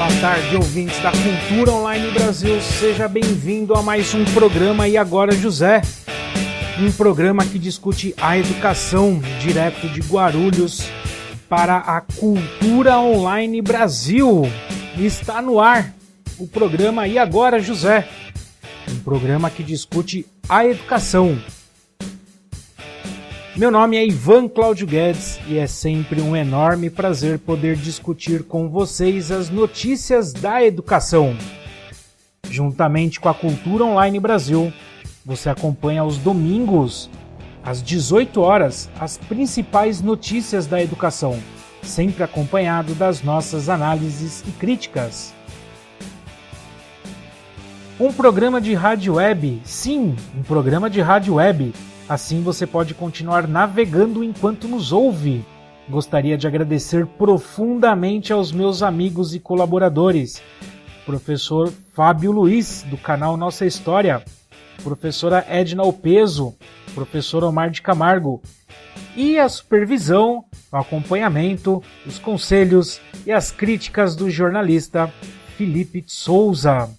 Boa tarde, ouvintes da Cultura Online Brasil. Seja bem-vindo a mais um programa E Agora José. Um programa que discute a educação direto de Guarulhos para a Cultura Online Brasil. Está no ar o programa E Agora José. Um programa que discute a educação. Meu nome é Ivan Cláudio Guedes e é sempre um enorme prazer poder discutir com vocês as notícias da educação. Juntamente com a Cultura Online Brasil, você acompanha aos domingos, às 18 horas, as principais notícias da educação, sempre acompanhado das nossas análises e críticas. Um programa de rádio web, sim, um programa de rádio web. Assim você pode continuar navegando enquanto nos ouve. Gostaria de agradecer profundamente aos meus amigos e colaboradores. Professor Fábio Luiz, do canal Nossa História. Professora Edna Opeso. Professor Omar de Camargo. E a supervisão, o acompanhamento, os conselhos e as críticas do jornalista Felipe de Souza.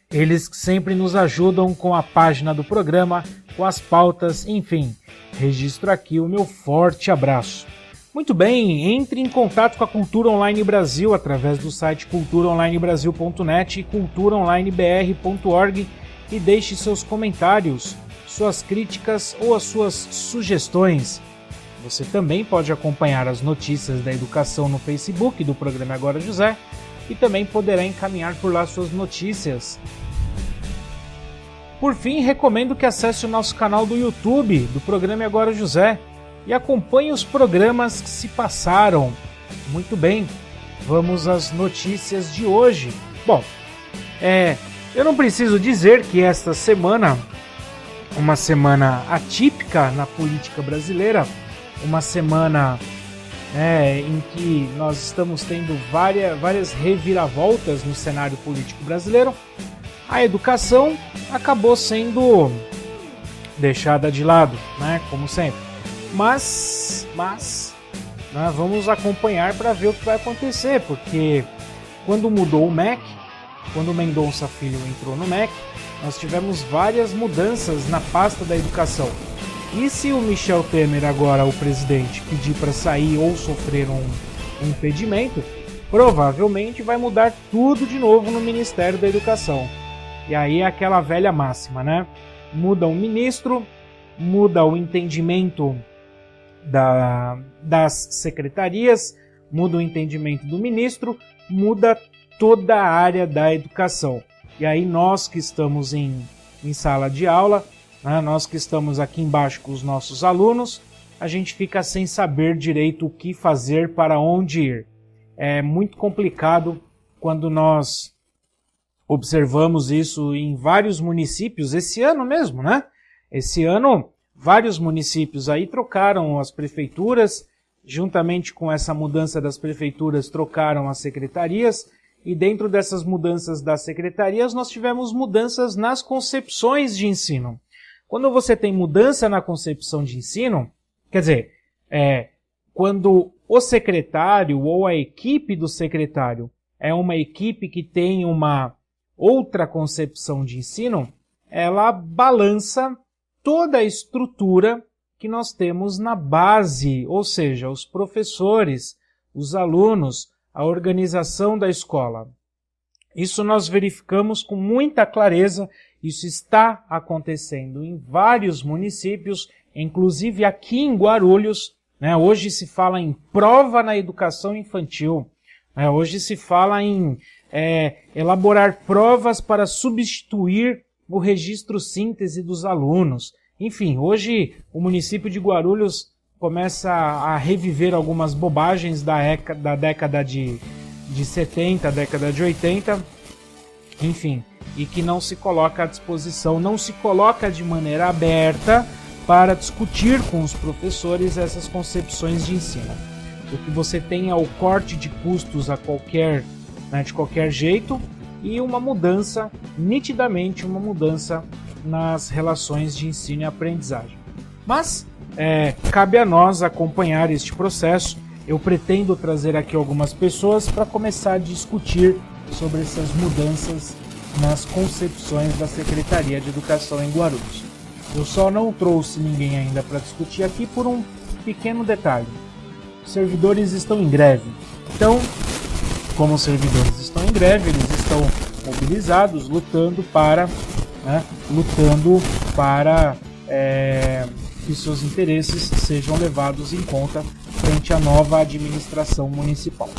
Eles sempre nos ajudam com a página do programa, com as pautas, enfim. Registro aqui o meu forte abraço. Muito bem, entre em contato com a Cultura Online Brasil através do site culturaonlinebrasil.net e culturaonlinebr.org e deixe seus comentários, suas críticas ou as suas sugestões. Você também pode acompanhar as notícias da educação no Facebook do programa Agora José e também poderá encaminhar por lá suas notícias. Por fim, recomendo que acesse o nosso canal do YouTube do programa Agora José e acompanhe os programas que se passaram. Muito bem, vamos às notícias de hoje. Bom, eu não preciso dizer que esta semana, uma semana atípica na política brasileira, uma semana em que nós estamos tendo várias reviravoltas no cenário político brasileiro, a educação acabou sendo deixada de lado, né, como sempre. Mas vamos acompanhar para ver o que vai acontecer, porque quando mudou o MEC, quando o Mendonça Filho entrou no MEC, nós tivemos várias mudanças na pasta da educação. E se o Michel Temer, agora o presidente, pedir para sair ou sofrer um impedimento, provavelmente vai mudar tudo de novo no Ministério da Educação. E aí é aquela velha máxima, né? Muda o ministro, muda o entendimento das secretarias, muda o entendimento do ministro, muda toda a área da educação. E aí nós que estamos em sala de aula, né, nós que estamos aqui embaixo com os nossos alunos, a gente fica sem saber direito o que fazer, para onde ir. É muito complicado quando nós observamos isso em vários municípios, esse ano mesmo, né? Esse ano, vários municípios aí trocaram as prefeituras, juntamente com essa mudança das prefeituras, trocaram as secretarias, e dentro dessas mudanças das secretarias, nós tivemos mudanças nas concepções de ensino. Quando você tem mudança na concepção de ensino, quer dizer, quando o secretário ou a equipe do secretário é uma equipe que tem uma outra concepção de ensino, ela balança toda a estrutura que nós temos na base, ou seja, os professores, os alunos, a organização da escola. Isso nós verificamos com muita clareza, isso está acontecendo em vários municípios, inclusive aqui em Guarulhos, né? Hoje se fala em prova na educação infantil, né? Hoje se fala em elaborar provas para substituir o registro síntese dos alunos. Enfim, hoje o município de Guarulhos começa a reviver algumas bobagens da década de 70, década de 80, enfim, e que não se coloca à disposição, não se coloca de maneira aberta para discutir com os professores essas concepções de ensino. O que você tem é o corte de custos de qualquer jeito e uma mudança, nitidamente uma mudança nas relações de ensino e aprendizagem. Mas cabe a nós acompanhar este processo eu pretendo trazer aqui algumas pessoas para começar a discutir sobre essas mudanças nas concepções da Secretaria de Educação em Guarulhos. Eu só não trouxe ninguém ainda para discutir aqui por um pequeno detalhe. Os servidores estão em greve. Então, como os servidores estão em greve, eles estão mobilizados, lutando para que seus interesses sejam levados em conta frente à nova administração municipal.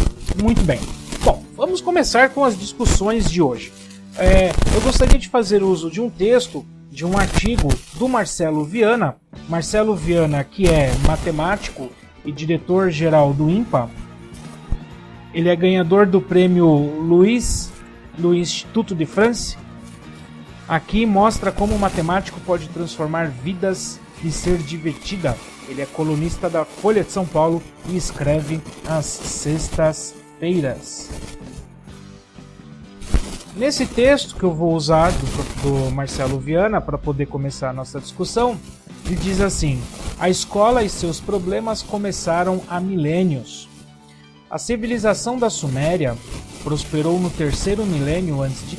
Muito bem. Bom, vamos começar com as discussões de hoje. Eu gostaria de fazer uso de um texto, de um artigo do Marcelo Viana. Marcelo Viana, que é matemático e diretor-geral do INPA. Ele é ganhador do prêmio Louis do Instituto de France. Aqui mostra como o matemático pode transformar vidas e ser divertida. Ele é colunista da Folha de São Paulo e escreve às sextas-feiras. Nesse texto que eu vou usar do Marcelo Viana para poder começar a nossa discussão, ele diz assim: a escola e seus problemas começaram há milênios. A civilização da Suméria prosperou no 3º milênio a.C.,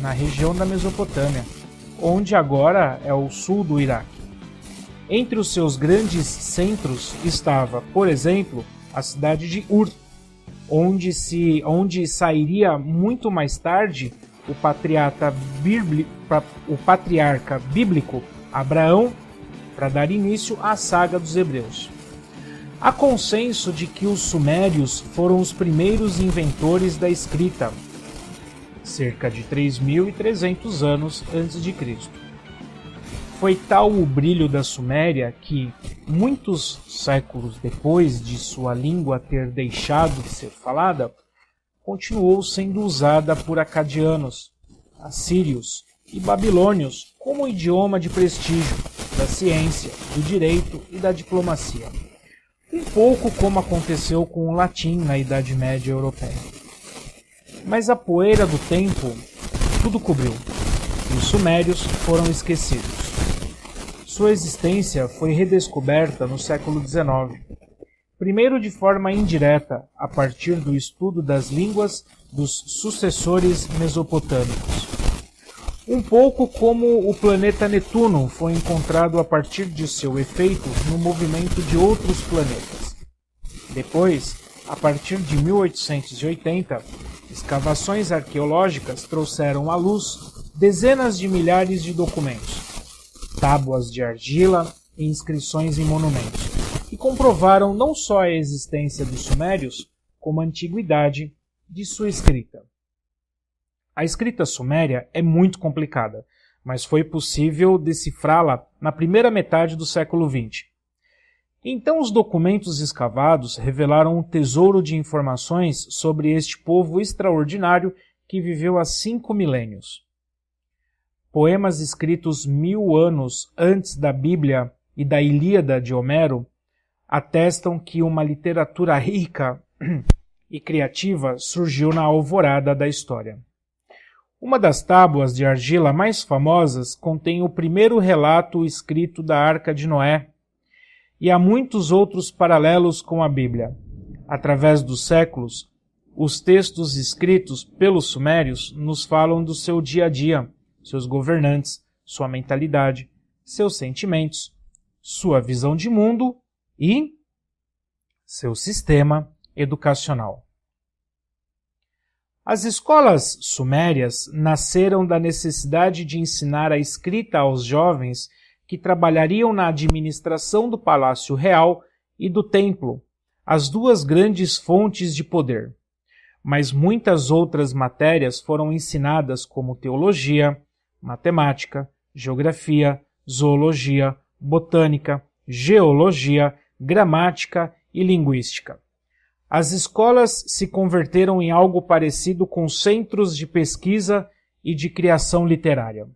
na região da Mesopotâmia, onde agora é o sul do Iraque. Entre os seus grandes centros estava, por exemplo, a cidade de Ur, onde sairia muito mais tarde o patriarca bíblico Abraão para dar início à saga dos Hebreus. Há consenso de que os sumérios foram os primeiros inventores da escrita, cerca de 3.300 anos antes de Cristo. Foi tal o brilho da Suméria que, muitos séculos depois de sua língua ter deixado de ser falada, continuou sendo usada por acadianos, assírios e babilônios como idioma de prestígio da ciência, do direito e da diplomacia. Um pouco como aconteceu com o latim na Idade Média Europeia. Mas a poeira do tempo tudo cobriu, e os sumérios foram esquecidos. Sua existência foi redescoberta no século XIX, primeiro de forma indireta, a partir do estudo das línguas dos sucessores mesopotâmicos. Um pouco como o planeta Netuno foi encontrado a partir de seu efeito no movimento de outros planetas. Depois, a partir de 1880, escavações arqueológicas trouxeram à luz dezenas de milhares de documentos, tábuas de argila e inscrições em monumentos, que comprovaram não só a existência dos sumérios, como a antiguidade de sua escrita. A escrita suméria é muito complicada, mas foi possível decifrá-la na primeira metade do século XX. Então os documentos escavados revelaram um tesouro de informações sobre este povo extraordinário que viveu há 5 milênios. Poemas escritos 1000 anos antes da Bíblia e da Ilíada de Homero atestam que uma literatura rica e criativa surgiu na alvorada da história. Uma das tábuas de argila mais famosas contém o primeiro relato escrito da Arca de Noé, e há muitos outros paralelos com a Bíblia. Através dos séculos, os textos escritos pelos sumérios nos falam do seu dia a dia, seus governantes, sua mentalidade, seus sentimentos, sua visão de mundo e seu sistema educacional. As escolas sumérias nasceram da necessidade de ensinar a escrita aos jovens que trabalhariam na administração do Palácio Real e do Templo, as duas grandes fontes de poder. Mas muitas outras matérias foram ensinadas como teologia, matemática, geografia, zoologia, botânica, geologia, gramática e linguística. As escolas se converteram em algo parecido com centros de pesquisa e de criação literária.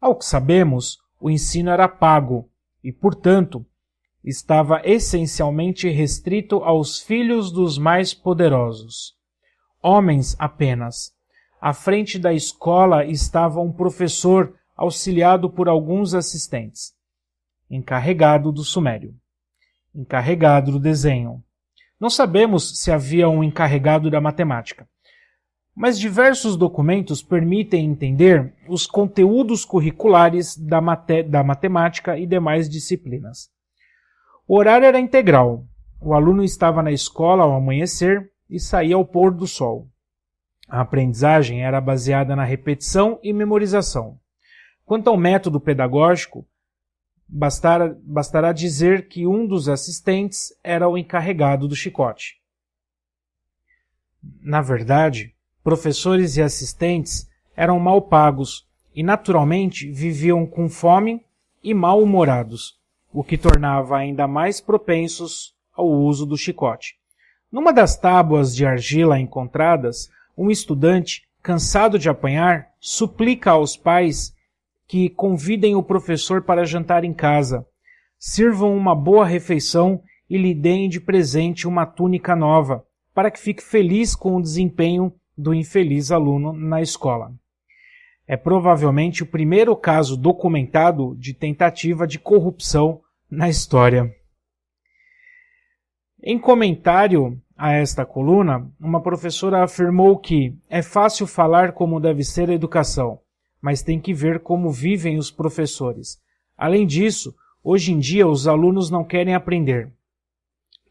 Ao que sabemos, o ensino era pago e, portanto, estava essencialmente restrito aos filhos dos mais poderosos. Homens apenas. À frente da escola estava um professor auxiliado por alguns assistentes. Encarregado do sumério. Encarregado do desenho. Não sabemos se havia um encarregado da matemática, mas diversos documentos permitem entender os conteúdos curriculares da matemática e demais disciplinas. O horário era integral. O aluno estava na escola ao amanhecer e saía ao pôr do sol. A aprendizagem era baseada na repetição e memorização. Quanto ao método pedagógico, bastará dizer que um dos assistentes era o encarregado do chicote. Na verdade, professores e assistentes eram mal pagos e, naturalmente, viviam com fome e mal-humorados, o que tornava ainda mais propensos ao uso do chicote. Numa das tábuas de argila encontradas, um estudante, cansado de apanhar, suplica aos pais que convidem o professor para jantar em casa, sirvam uma boa refeição e lhe deem de presente uma túnica nova, para que fique feliz com o desempenho do infeliz aluno na escola. É provavelmente o primeiro caso documentado de tentativa de corrupção na história. Em comentário a esta coluna, uma professora afirmou que é fácil falar como deve ser a educação, mas tem que ver como vivem os professores. Além disso, hoje em dia os alunos não querem aprender.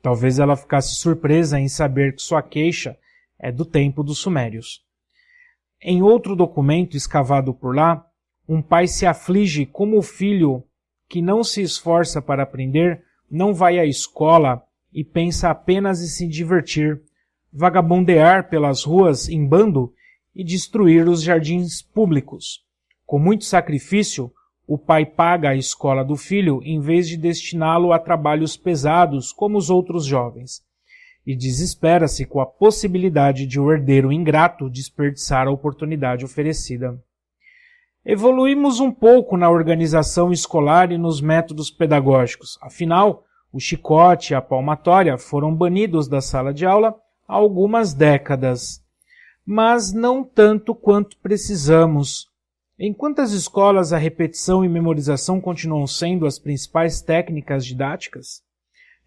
Talvez ela ficasse surpresa em saber que sua queixa é do tempo dos sumérios. Em outro documento escavado por lá, um pai se aflige como o filho que não se esforça para aprender não vai à escola e pensa apenas em se divertir, vagabundear pelas ruas em bando e destruir os jardins públicos. Com muito sacrifício, o pai paga a escola do filho em vez de destiná-lo a trabalhos pesados como os outros jovens, e desespera-se com a possibilidade de o herdeiro ingrato desperdiçar a oportunidade oferecida. Evoluímos um pouco na organização escolar e nos métodos pedagógicos. Afinal, o chicote e a palmatória foram banidos da sala de aula há algumas décadas, mas não tanto quanto precisamos. Em quantas escolas a repetição e memorização continuam sendo as principais técnicas didáticas?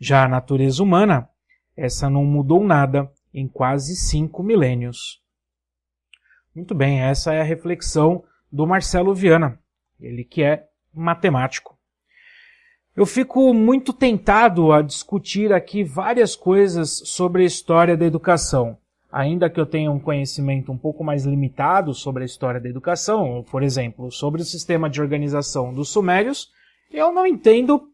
Já a natureza humana, essa não mudou nada em quase 5 milênios. Muito bem, essa é a reflexão do Marcelo Viana, ele que é matemático. Eu fico muito tentado a discutir aqui várias coisas sobre a história da educação. Ainda que eu tenha um conhecimento um pouco mais limitado sobre a história da educação, por exemplo, sobre o sistema de organização dos sumérios, eu não entendo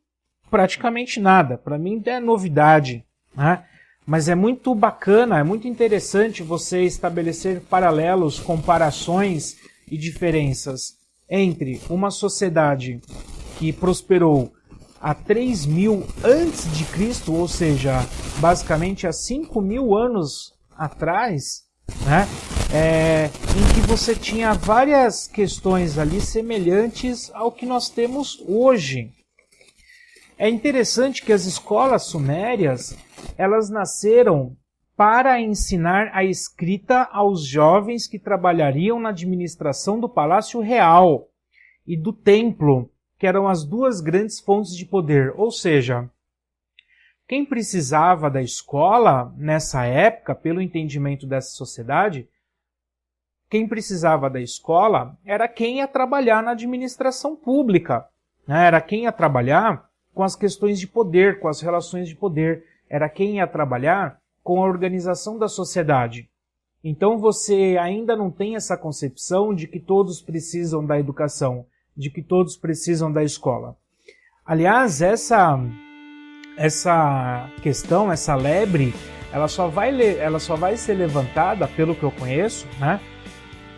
praticamente nada. Para mim é novidade, né? Mas é muito bacana, é muito interessante você estabelecer paralelos, comparações e diferenças entre uma sociedade que prosperou há 3.000 antes de Cristo, ou seja, basicamente há 5.000 anos atrás, né? Em que você tinha várias questões ali semelhantes ao que nós temos hoje. É interessante que as escolas sumérias, elas nasceram para ensinar a escrita aos jovens que trabalhariam na administração do Palácio Real e do Templo, que eram as duas grandes fontes de poder. Ou seja, quem precisava da escola nessa época, pelo entendimento dessa sociedade, quem precisava da escola era quem ia trabalhar na administração pública, né? Era quem ia trabalhar com as questões de poder, com as relações de poder, era quem ia trabalhar com a organização da sociedade. Então você ainda não tem essa concepção de que todos precisam da educação, de que todos precisam da escola. Aliás, essa questão, essa lebre, ela só vai ser levantada, pelo que eu conheço, né?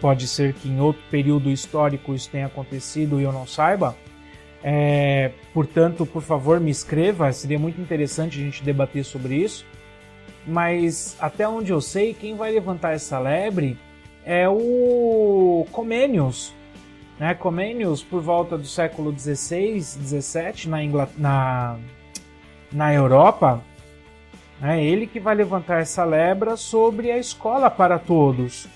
Pode ser que em outro período histórico isso tenha acontecido e eu não saiba. Portanto, por favor, me escreva, seria muito interessante a gente debater sobre isso. Mas, até onde eu sei, quem vai levantar essa lebre é o Comênios. Né? Comênios, por volta do século XVI, XVII, na Europa, é ele que vai levantar essa lebre sobre a escola para todos.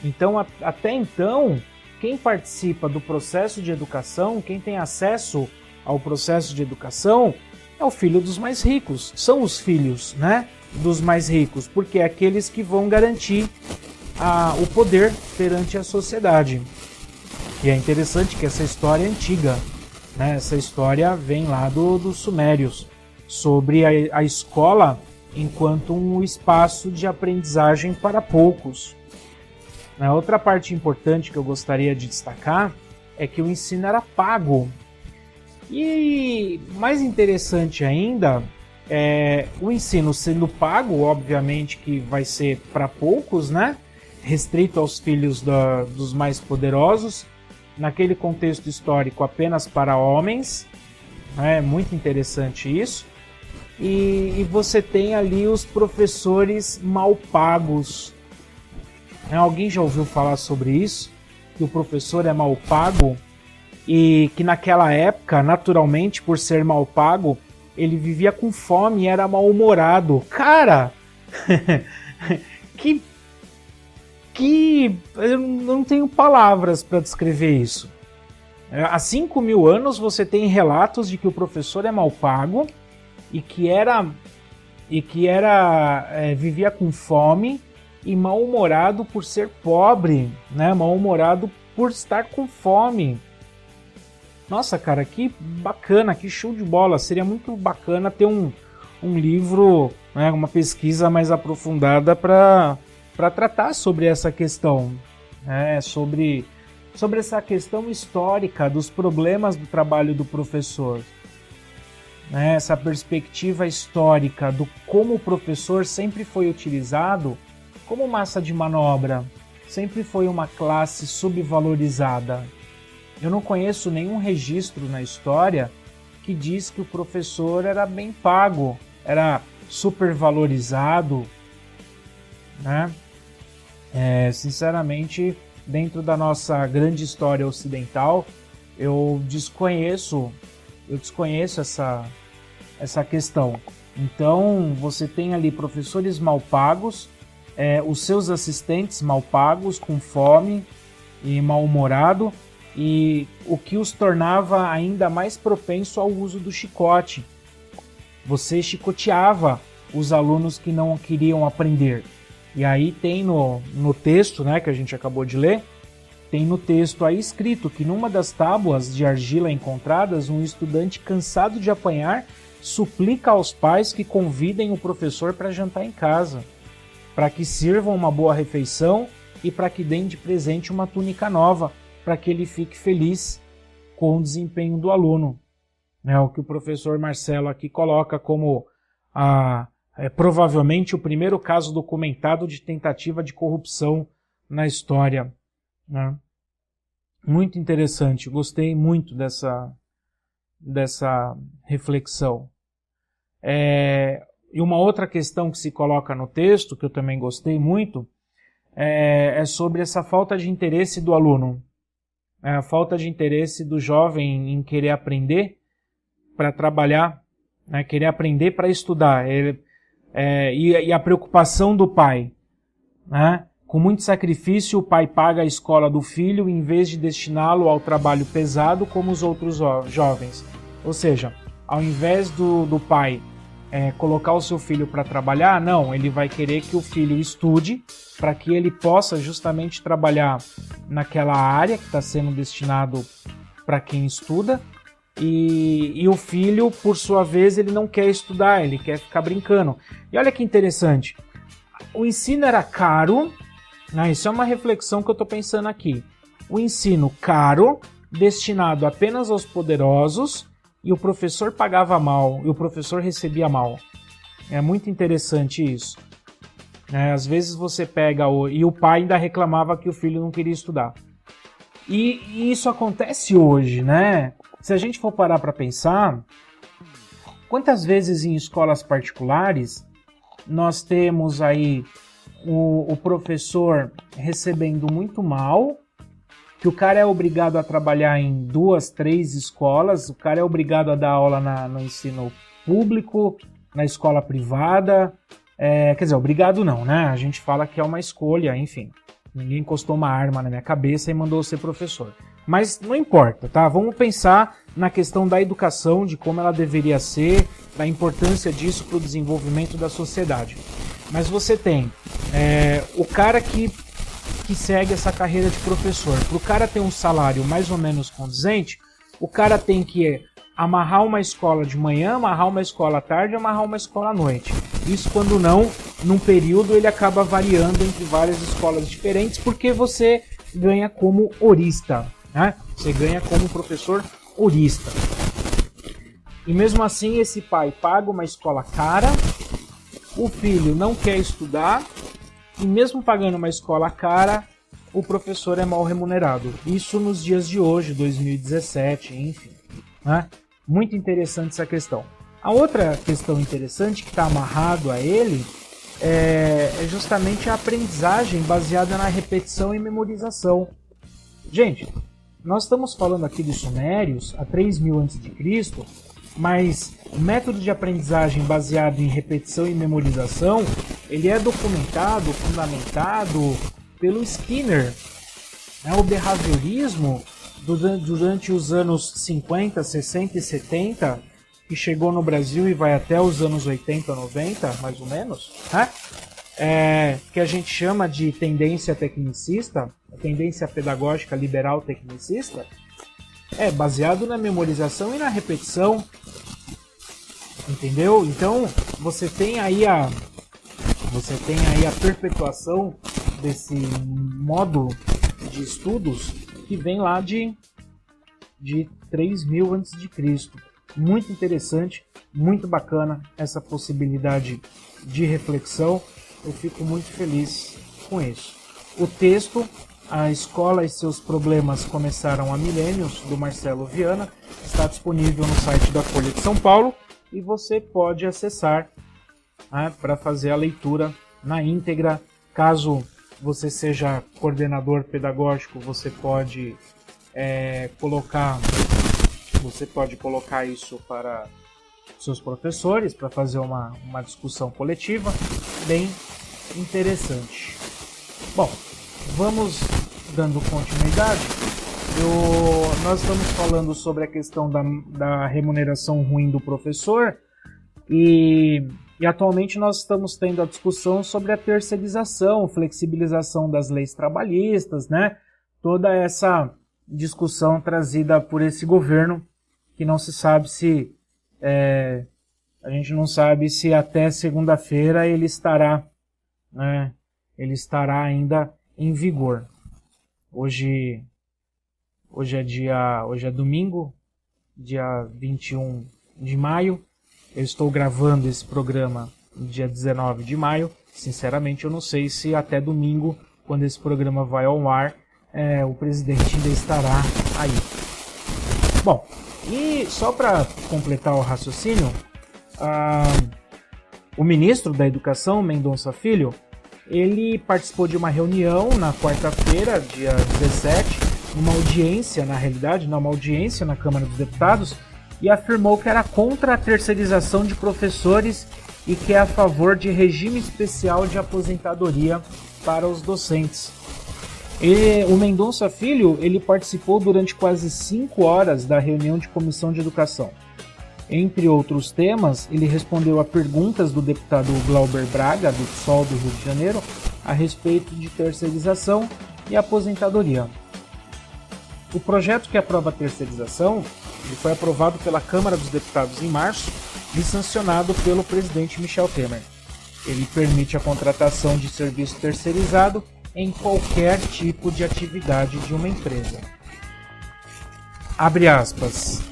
Então, até então, quem participa do processo de educação, quem tem acesso ao processo de educação, é o filho dos mais ricos, são os filhos, né, dos mais ricos, porque é aqueles que vão garantir o poder perante a sociedade. E é interessante que essa história é antiga, né? Essa história vem lá dos Sumérios, sobre a escola enquanto um espaço de aprendizagem para poucos. A outra parte importante que eu gostaria de destacar é que o ensino era pago. E mais interessante ainda, o ensino sendo pago, obviamente que vai ser para poucos, né? Restrito aos filhos dos mais poderosos, naquele contexto histórico apenas para homens, é muito interessante isso. E você tem ali os professores mal pagos. Alguém já ouviu falar sobre isso? Que o professor é mal pago e que naquela época, naturalmente, por ser mal pago, ele vivia com fome e era mal-humorado. Cara, que eu não tenho palavras para descrever isso. Há 5.000 anos você tem relatos de que o professor é mal pago e que vivia com fome e mal-humorado por ser pobre, né? Mal-humorado por estar com fome. Nossa, cara, que bacana, que show de bola. Seria muito bacana ter um livro, né, uma pesquisa mais aprofundada para tratar sobre essa questão, né, sobre essa questão histórica dos problemas do trabalho do professor. Né, essa perspectiva histórica do como o professor sempre foi utilizado como massa de manobra, sempre foi uma classe subvalorizada. Eu não conheço nenhum registro na história que diz que o professor era bem pago, era supervalorizado, né? Sinceramente, dentro da nossa grande história ocidental, eu desconheço essa questão. Então, você tem ali professores mal pagos, os seus assistentes mal pagos, com fome e mal-humorado, e o que os tornava ainda mais propenso ao uso do chicote. Você chicoteava os alunos que não queriam aprender. E aí tem no texto, né, que a gente acabou de ler, tem no texto aí escrito que numa das tábuas de argila encontradas, um estudante cansado de apanhar suplica aos pais que convidem o professor para jantar em casa, para que sirvam uma boa refeição e para que deem de presente uma túnica nova, para que ele fique feliz com o desempenho do aluno. É o que o professor Marcelo aqui coloca como provavelmente o primeiro caso documentado de tentativa de corrupção na história. Né? Muito interessante, gostei muito dessa reflexão. E uma outra questão que se coloca no texto, que eu também gostei muito, é sobre essa falta de interesse do aluno. A falta de interesse do jovem em querer aprender para trabalhar, né, querer aprender para estudar. E a preocupação do pai. Né? Com muito sacrifício, o pai paga a escola do filho em vez de destiná-lo ao trabalho pesado como os outros jovens. Ou seja, ao invés do pai colocar o seu filho para trabalhar, não, ele vai querer que o filho estude para que ele possa justamente trabalhar naquela área que está sendo destinado para quem estuda, e o filho, por sua vez, ele não quer estudar, ele quer ficar brincando. E olha que interessante, o ensino era caro, né? Isso é uma reflexão que eu estou pensando aqui. O ensino caro, destinado apenas aos poderosos, e o professor pagava mal, e o professor recebia mal. É muito interessante isso. Às vezes você pega e o pai ainda reclamava que o filho não queria estudar. E isso acontece hoje, né? Se a gente for parar para pensar, quantas vezes em escolas particulares nós temos aí o professor recebendo muito mal, que o cara é obrigado a trabalhar em 2, 3 escolas, o cara é obrigado a dar aula no ensino público, na escola privada, quer dizer, obrigado não, né? A gente fala que é uma escolha, enfim. Ninguém encostou uma arma na minha cabeça e mandou eu ser professor. Mas não importa, tá? Vamos pensar na questão da educação, de como ela deveria ser, da importância disso para o desenvolvimento da sociedade. Mas você tem o cara que segue essa carreira de professor. Para o cara ter um salário mais ou menos condizente, o cara tem que amarrar uma escola de manhã, amarrar uma escola à tarde, amarrar uma escola à noite. Isso quando não, num período ele acaba variando entre várias escolas diferentes, porque você ganha como horista, né? Você ganha como professor horista. E mesmo assim esse pai paga uma escola cara, o filho não quer estudar, e mesmo pagando uma escola cara, o professor é mal remunerado. Isso nos dias de hoje, 2017, enfim, né? Muito interessante essa questão. A outra questão interessante que está amarrado a ele é justamente a aprendizagem baseada na repetição e memorização. Gente, nós estamos falando aqui dos sumérios, há 3000 a.C., mas o método de aprendizagem baseado em repetição e memorização, ele é documentado, fundamentado pelo Skinner. O behaviorismo, durante os anos 50, 60 e 70, que chegou no Brasil e vai até os anos 80, 90, mais ou menos, né? Que a gente chama de tendência tecnicista, tendência pedagógica liberal tecnicista, baseado na memorização e na repetição, entendeu? Então você tem aí a perpetuação desse módulo de estudos que vem lá de 3000 a.C. Muito interessante, muito bacana essa possibilidade de reflexão. Eu fico muito feliz com isso. O texto, A Escola e Seus Problemas Começaram há Milênios, do Marcelo Viana, está disponível no site da Folha de São Paulo e você pode acessar para fazer a leitura na íntegra. Caso você seja coordenador pedagógico, você pode colocar isso para seus professores, para fazer uma discussão coletiva, bem interessante. Bom, vamos dando continuidade. Nós estamos falando sobre a questão da remuneração ruim do professor e atualmente nós estamos tendo a discussão sobre a terceirização, flexibilização das leis trabalhistas, né? Toda essa discussão trazida por esse governo que não se sabe se a gente não sabe se até segunda-feira ele estará ainda em vigor. Hoje é domingo, dia 21 de maio. Eu estou gravando esse programa no dia 19 de maio. Sinceramente, eu não sei se até domingo, quando esse programa vai ao ar, o presidente ainda estará aí. Bom, e só para completar o raciocínio, o ministro da Educação, Mendonça Filho, ele participou de uma reunião na quarta-feira, dia 17, uma audiência na Câmara dos Deputados, e afirmou que era contra a terceirização de professores e que é a favor de regime especial de aposentadoria para os docentes. O Mendonça Filho, ele participou durante quase 5 horas da reunião de comissão de educação. Entre outros temas, ele respondeu a perguntas do deputado Glauber Braga, do PSOL do Rio de Janeiro, a respeito de terceirização e aposentadoria. O projeto que aprova a terceirização foi aprovado pela Câmara dos Deputados em março e sancionado pelo presidente Michel Temer. Ele permite a contratação de serviço terceirizado em qualquer tipo de atividade de uma empresa. Abre aspas.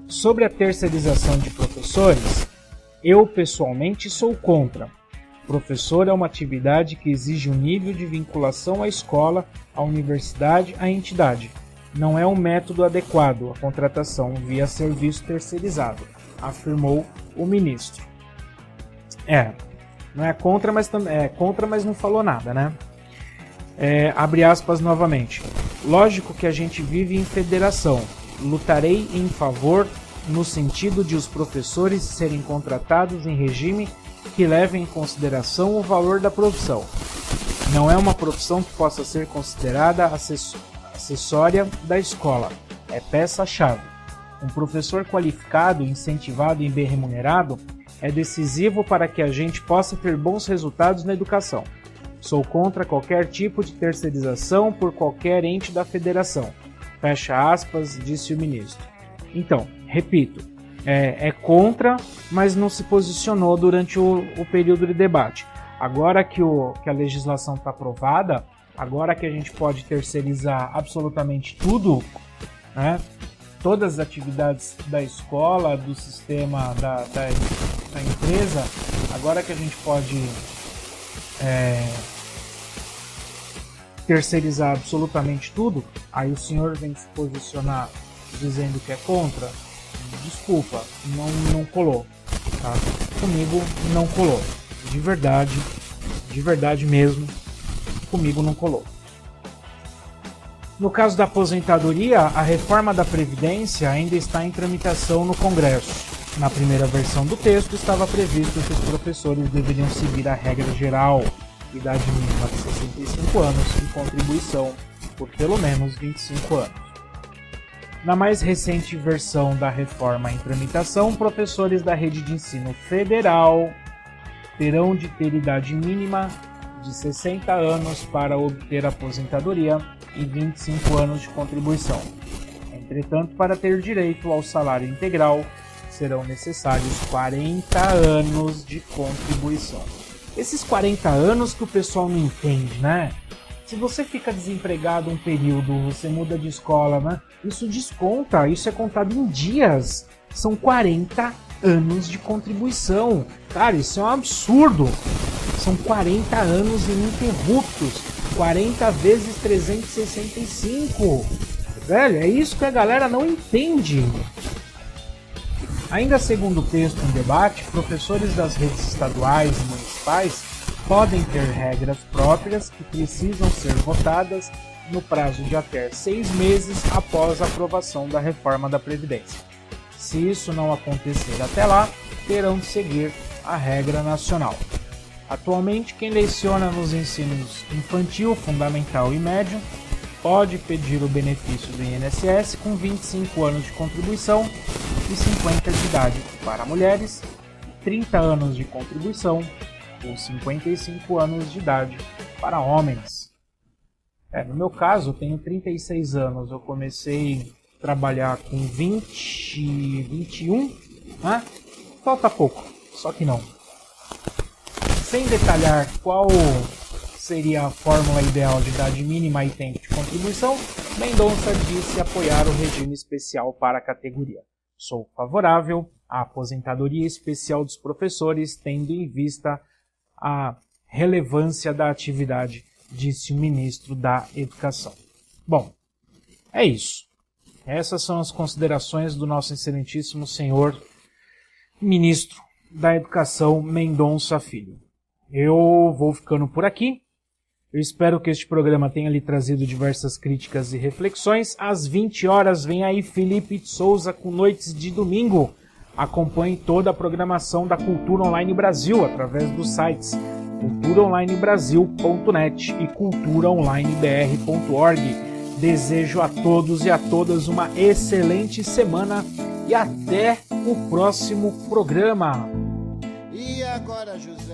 Sobre a terceirização de professores, eu pessoalmente sou contra. Professor é uma atividade que exige um nível de vinculação à escola, à universidade, à entidade. Não é um método adequado a contratação via serviço terceirizado, afirmou o ministro. Não é contra, mas não falou nada, né? Abre aspas novamente. Lógico que a gente vive em federação. Lutarei em favor no sentido de os professores serem contratados em regime que leve em consideração o valor da profissão. Não é uma profissão que possa ser considerada acessória da escola, é peça-chave. Um professor qualificado, incentivado e bem remunerado é decisivo para que a gente possa ter bons resultados na educação. Sou contra qualquer tipo de terceirização por qualquer ente da federação. Fecha aspas, disse o ministro. Então, repito, é contra, mas não se posicionou durante o período de debate. Agora que a legislação está aprovada, agora que a gente pode terceirizar absolutamente tudo, né? Todas as atividades da escola, do sistema, da empresa, agora que a gente pode terceirizar absolutamente tudo, aí o senhor vem se posicionar dizendo que é contra. Desculpa, não colou, tá? Comigo não colou, de verdade mesmo, comigo não colou. No caso da aposentadoria, a reforma da Previdência ainda está em tramitação no Congresso. Na primeira versão do texto estava previsto que os professores deveriam seguir a regra geral, idade mínima de 65 anos e contribuição por pelo menos 25 anos. Na mais recente versão da reforma em tramitação, professores da rede de ensino federal terão de ter idade mínima de 60 anos para obter aposentadoria e 25 anos de contribuição. Entretanto, para ter direito ao salário integral, serão necessários 40 anos de contribuição. Esses 40 anos que o pessoal não entende, né? Se você fica desempregado um período, você muda de escola, né? Isso desconta, isso é contado em dias. São 40 anos de contribuição. Cara, isso é um absurdo. São 40 anos ininterruptos. 40 vezes 365. Velho, é isso que a galera não entende. Ainda segundo o texto em debate, professores das redes estaduais e municipais podem ter regras próprias que precisam ser votadas no prazo de até 6 meses após a aprovação da reforma da Previdência. Se isso não acontecer até lá, terão de seguir a regra nacional. Atualmente, quem leciona nos ensinos infantil, fundamental e médio pode pedir o benefício do INSS com 25 anos de contribuição e 50 de idade para mulheres, 30 anos de contribuição ou 55 anos de idade para homens. No meu caso, eu tenho 36 anos, eu comecei a trabalhar com 21, né? Falta pouco, só que não. Sem detalhar qual seria a fórmula ideal de idade mínima e tempo de contribuição, Mendonça disse apoiar o regime especial para a categoria. Sou favorável à aposentadoria especial dos professores, tendo em vista a relevância da atividade, disse o ministro da Educação. Bom, é isso. Essas são as considerações do nosso excelentíssimo senhor ministro da Educação, Mendonça Filho. Eu vou ficando por aqui. Eu espero que este programa tenha lhe trazido diversas críticas e reflexões. Às 20 horas vem aí Felipe de Souza com Noites de Domingo. Acompanhe toda a programação da Cultura Online Brasil através dos sites culturaonlinebrasil.net e culturaonlinebr.org. Desejo a todos e a todas uma excelente semana e até o próximo programa. E agora, José?